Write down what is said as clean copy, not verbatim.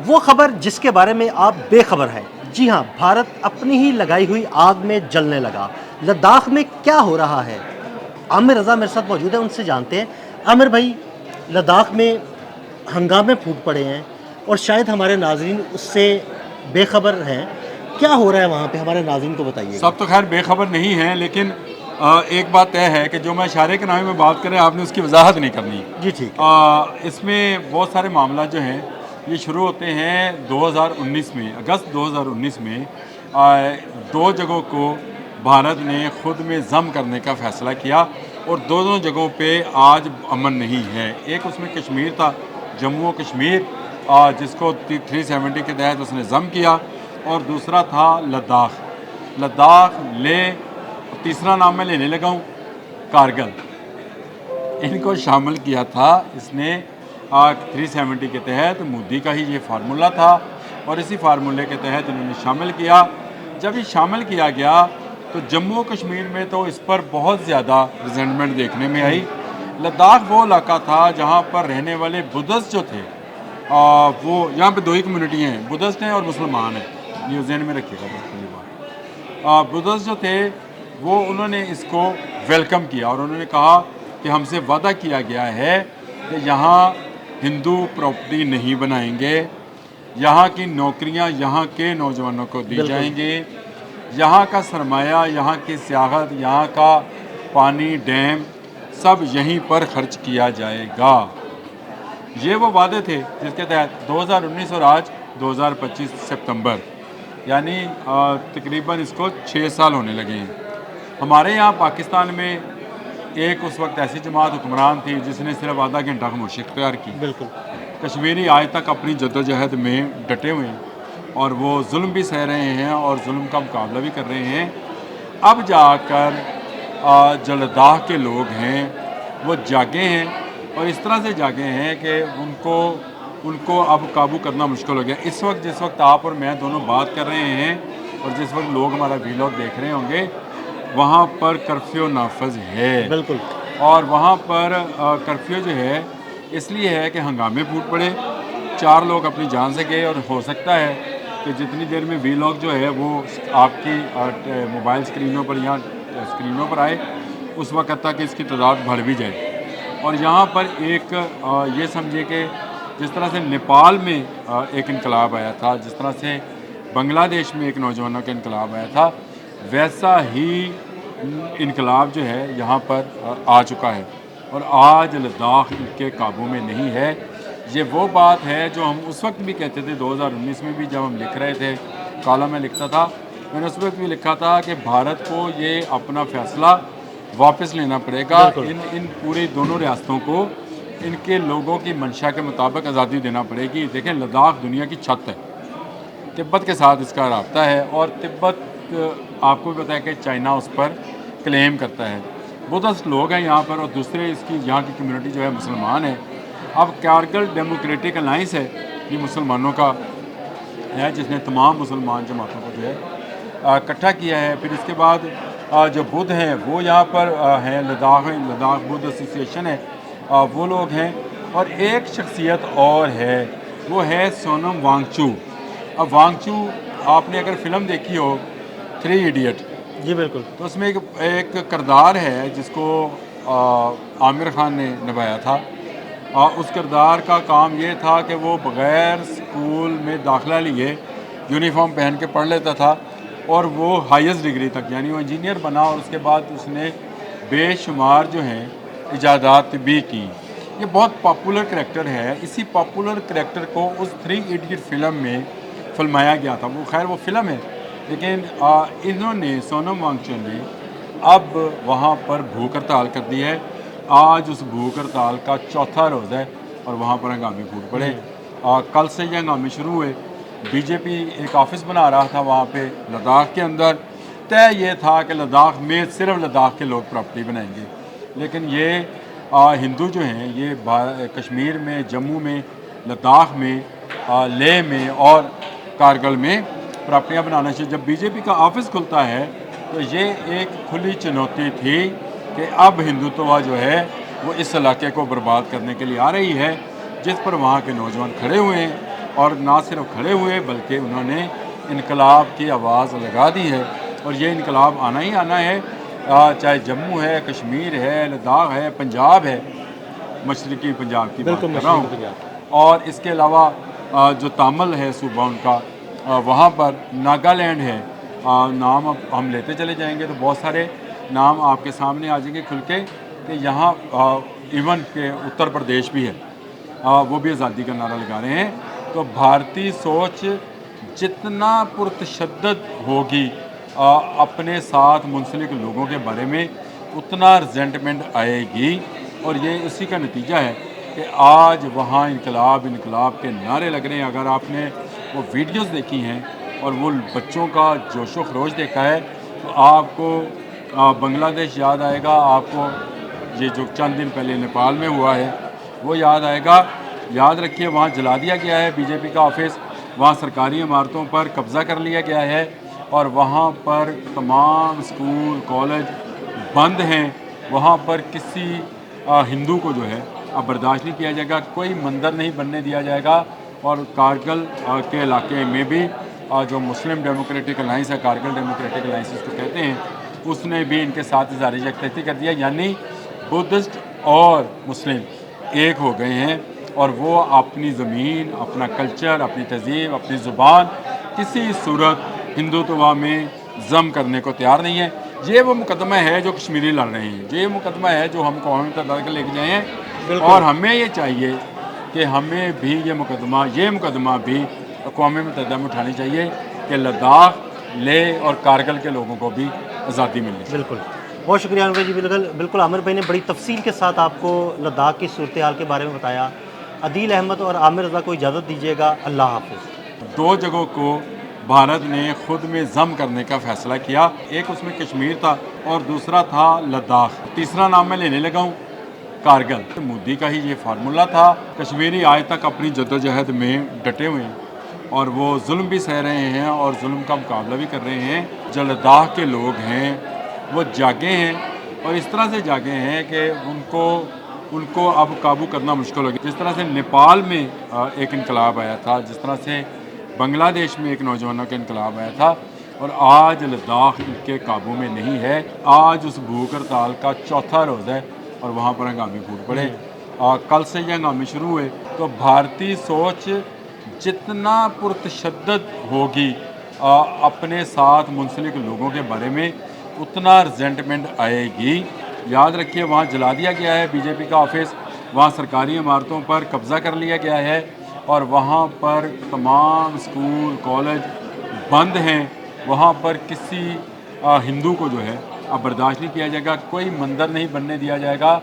वो खबर जिसके बारे में आप बेखबर हैं। जी हाँ, भारत अपनी ही लगाई हुई आग में जलने लगा। लद्दाख में क्या हो रहा है? आमिर रज़ा मेरे साथ मौजूद है, उनसे जानते हैं। आमिर भाई, लद्दाख में हंगामे फूट पड़े हैं और शायद हमारे नाज़रीन उससे बेखबर हैं। क्या हो रहा है वहाँ पे, हमारे नाज़रीन को बताइएगा। सब तो खैर बेखबर नहीं है, लेकिन एक बात तय है कि जो मैं इशारे के नामे में बात कर रहे हैं, आपने उसकी वजाहत नहीं करनी। जी ठीक है। इसमें बहुत सारे मामला जो हैं ये शुरू होते हैं 2019 में, अगस्त 2019 में। दो जगहों को भारत ने खुद में ज़म करने का फ़ैसला किया और दोनों जगहों पे आज अमन नहीं है। एक उसमें कश्मीर था, जम्मू और कश्मीर, जिसको 370 के तहत उसने ज़म किया, और दूसरा था लद्दाख। लद्दाख, लेह, तीसरा नाम मैं लेने लगा हूँ, कारगिल, इनको शामिल किया था इसने 370 के तहत। मोदी का ही ये फार्मूला था और इसी फार्मूले के तहत इन्होंने शामिल किया। जब ये शामिल किया गया तो जम्मू और कश्मीर में तो इस पर बहुत ज़्यादा रिजेंटमेंट देखने में आई। लद्दाख वो इलाका था जहाँ पर रहने वाले बुद्धिस्ट जो थे, वो यहाँ पे दो ही कम्युनिटी हैं, बुद्धिस्ट हैं और मुसलमान हैं, न्यूज़ीलैंड में रखिएगा बस पहली बात। बुद्धिस्ट जो थे वो उन्होंने इसको वेलकम किया और उन्होंने कहा कि हमसे वादा किया गया है कि यहाँ हिंदू प्रॉपर्टी नहीं बनाएंगे, यहाँ की नौकरियाँ यहाँ के नौजवानों को दी जाएंगी, यहाँ का सरमाया, यहाँ की सियाहत, यहाँ का पानी, डैम सब यहीं पर खर्च किया जाएगा। ये वो वादे थे जिसके तहत 2019 और आज 2025 सितंबर, यानी तकरीबन इसको 6 साल होने लगे हैं। हमारे यहाँ पाकिस्तान में एक उस वक्त ऐसी जमात हुक्मरान थी जिसने सिर्फ आधा घंटा खामोशी इख्तियार की। बिल्कुल। कश्मीरी आज तक अपनी जद्दोजहद में डटे हुए हैं और वो जुल्म भी सह रहे हैं और जुल्म का मुकाबला भी कर रहे हैं। अब जाकर जो लद्दाख के लोग हैं वो जागे हैं और इस तरह से जागे हैं कि उनको अब काबू करना मुश्किल हो गया। इस वक्त जिस वक्त आप और मैं दोनों बात कर रहे हैं और जिस वक्त लोग हमारा वीलॉग देख रहे होंगे, वहाँ पर कर्फ्यू नाफज है। बिल्कुल। और वहाँ पर कर्फ्यू जो है इसलिए है कि हंगामे फूट पड़े, 4 लोग अपनी जान से गए और हो सकता है कि जितनी देर में वीलॉग जो है वो आपकी मोबाइल स्क्रीनों पर या स्क्रीनों पर आए उस वक्त तक इसकी तादाद बढ़ भी जाए। और यहाँ पर एक ये समझिए कि जिस तरह से नेपाल में एक इनकलाब आया था, जिस तरह से बांग्लादेश में एक नौजवानों का इनकलाब आया था, वैसा ही इनकलाब जो है यहाँ पर आ चुका है और आज लद्दाख इनके काबू में नहीं है। ये वो बात है जो हम उस वक्त भी कहते थे, 2019 में भी जब हम लिख रहे थे, कॉलम में लिखता था, मैंने उस वक्त भी लिखा था कि भारत को ये अपना फ़ैसला वापस लेना पड़ेगा। इन पूरी दोनों रियासतों को इनके लोगों की मंशा के मुताबिक आज़ादी देना पड़ेगी। देखें, लद्दाख दुनिया की छत है, तिब्बत के साथ इसका राब्ता है और तिब्बत आपको भी पता है कि चाइना उस पर क्लेम करता है। बुद्धिस्ट लोग हैं यहाँ पर और दूसरे इसकी यहाँ की कम्युनिटी जो है मुसलमान है। अब कारगिल डेमोक्रेटिक अलाइंस है, ये मुसलमानों का है जिसने तमाम मुसलमान जमातों को जो है इकट्ठा किया है। फिर इसके बाद जो बुद्ध हैं वो यहाँ पर हैं, लद्दाख बुद्ध एसोसिएशन है, वो लोग हैं। और एक शख्सियत और है, वो है सोनम वांगचू। अब वांगचू, आपने अगर फिल्म देखी हो 3 इडियट, जी बिल्कुल, तो उसमें एक किरदार है जिसको आमिर खान ने निभाया था। उस किरदार का काम ये था कि वो बग़ैर स्कूल में दाखिला लिए यूनिफॉर्म पहन के पढ़ लेता था और वो हाईएस्ट डिग्री तक, यानी वो इंजीनियर बना और उसके बाद उसने बेशुमार जो हैं इजादात भी की। ये बहुत पॉपुलर करैक्टर है। इसी पॉपुलर करैक्टर को उस 3 इडियट फिल्म में फिल्माया गया था। वो खैर वो फिल्म है, लेकिन इन्होंने, सोनम वांगचू ने अब वहाँ पर भूख हड़ताल कर दी है। आज उस भूख हड़ताल का चौथा रोज़ है और वहाँ पर हंगामे फूट पड़े। कल से ये हंगामे शुरू हुए। बीजेपी एक ऑफिस बना रहा था वहाँ पे लद्दाख के अंदर। तय ये था कि लद्दाख में सिर्फ लद्दाख के लोग प्रॉपर्टी बनाएंगे, लेकिन ये हिंदू जो हैं ये कश्मीर में, जम्मू में, लद्दाख में, लेह में और कारगिल में प्रॉपर्टियाँ बनाना चाहिए। जब बीजेपी का ऑफिस खुलता है तो ये एक खुली चुनौती थी कि अब हिंदुत्व जो है वो इस इलाके को बर्बाद करने के लिए आ रही है, जिस पर वहाँ के नौजवान खड़े हुए हैं और ना सिर्फ खड़े हुए बल्कि उन्होंने इनकलाब की आवाज़ लगा दी है। और ये इनकलाब आना ही आना है, चाहे जम्मू है, कश्मीर है, लद्दाख है, पंजाब है, मशरक़ी पंजाब की बात कर रहा हूँ। और इसके अलावा जो तामिल है सूबा उनका, वहाँ पर नागालैंड है। नाम अब हम लेते चले जाएंगे तो बहुत सारे नाम आपके सामने आ जाएंगे खुल के कि यहाँ इवन के उत्तर प्रदेश भी है, वो भी आज़ादी का नारा लगा रहे हैं। तो भारतीय सोच जितना पुरतशद्दद होगी अपने साथ मुंसलिक लोगों के बारे में, उतना रिजेंटमेंट आएगी। और ये उसी का नतीजा है कि आज वहाँ इनकलाब इनकलाब के नारे लग रहे हैं। अगर आपने वो वीडियोस देखी हैं और वो बच्चों का जोशो खरोश देखा है तो आपको बांग्लादेश याद आएगा, आपको ये जो चंद दिन पहले नेपाल में हुआ है वो याद आएगा। याद रखिए, वहाँ जला दिया गया है बीजेपी का ऑफिस, वहाँ सरकारी इमारतों पर कब्ज़ा कर लिया गया है और वहाँ पर तमाम स्कूल कॉलेज बंद हैं। वहाँ पर किसी हिंदू को जो है अब बर्दाश्त नहीं किया जाएगा, कोई मंदिर नहीं बनने दिया जाएगा। और कारगिल के इलाके में भी जो मुस्लिम डेमोक्रेटिक अलाइंस है, कारगिल डेमोक्रेटिक अलाइंस इसको कहते हैं, उसने भी इनके साथ इज़हार यकजहती कर दिया। यानी बुद्धिस्ट और मुस्लिम एक हो गए हैं और वो अपनी ज़मीन, अपना कल्चर, अपनी तहज़ीब, अपनी ज़ुबान किसी सूरत हिंदुत्व में ज़म करने को तैयार नहीं है। ये वो मुकदमा है जो कश्मीरी लड़ रहे हैं, ये मुकदमा है जो हम कौमी मुतहदा के लेके जाए हैं। और हमें ये चाहिए कि हमें भी ये मुकदमा भी अक़वाम मुत्तहिदा में उठानी चाहिए कि लद्दाख, लेह और कारगिल के लोगों को भी आज़ादी मिलनी चाहिए। बिल्कुल, बहुत शुक्रिया आमिर भाई जी। बिल्कुल बिल्कुल आमिर भाई ने बड़ी तफसील के साथ आपको लद्दाख की सूरत हाल के बारे में बताया। अदील अहमद और आमिर रज़ा को इजाज़त दीजिएगा। अल्लाह हाफ़िज़। दो जगहों को भारत ने खुद में ज़म करने का फ़ैसला किया, एक उसमें कश्मीर था और दूसरा था लद्दाख। तीसरा नाम मैं लेने लगा हूँ, कारगिल। मोदी का ही ये फार्मूला था। कश्मीरी आज तक अपनी जद्दोजहद में डटे हुए हैं और वो जुल्म भी सह रहे हैं और जुल्म का मुकाबला भी कर रहे हैं। जो लद्दाख के लोग हैं वो जागे हैं और इस तरह से जागे हैं कि उनको अब काबू करना मुश्किल हो गया। जिस तरह से नेपाल में एक इनकलाब आया था, जिस तरह से बांग्लादेश में एक नौजवानों का इनकलाब आया था, और आज लद्दाख इनके काबू में नहीं है। आज उस भूख हड़ताल का चौथा रोज़ है और वहाँ पर हंगामे फूट पड़े। कल से ये हंगामे शुरू हुए। तो भारतीय सोच जितना पुरतशद्दद होगी अपने साथ मुंसलिक लोगों के बारे में, उतना रिजेंटमेंट आएगी। याद रखिए, वहाँ जला दिया गया है बीजेपी का ऑफिस, वहाँ सरकारी इमारतों पर कब्ज़ा कर लिया गया है और वहाँ पर तमाम स्कूल कॉलेज बंद हैं। वहाँ पर किसी हिंदू को जो है अब बर्दाश्त नहीं किया जाएगा, कोई मंदिर नहीं बनने दिया जाएगा।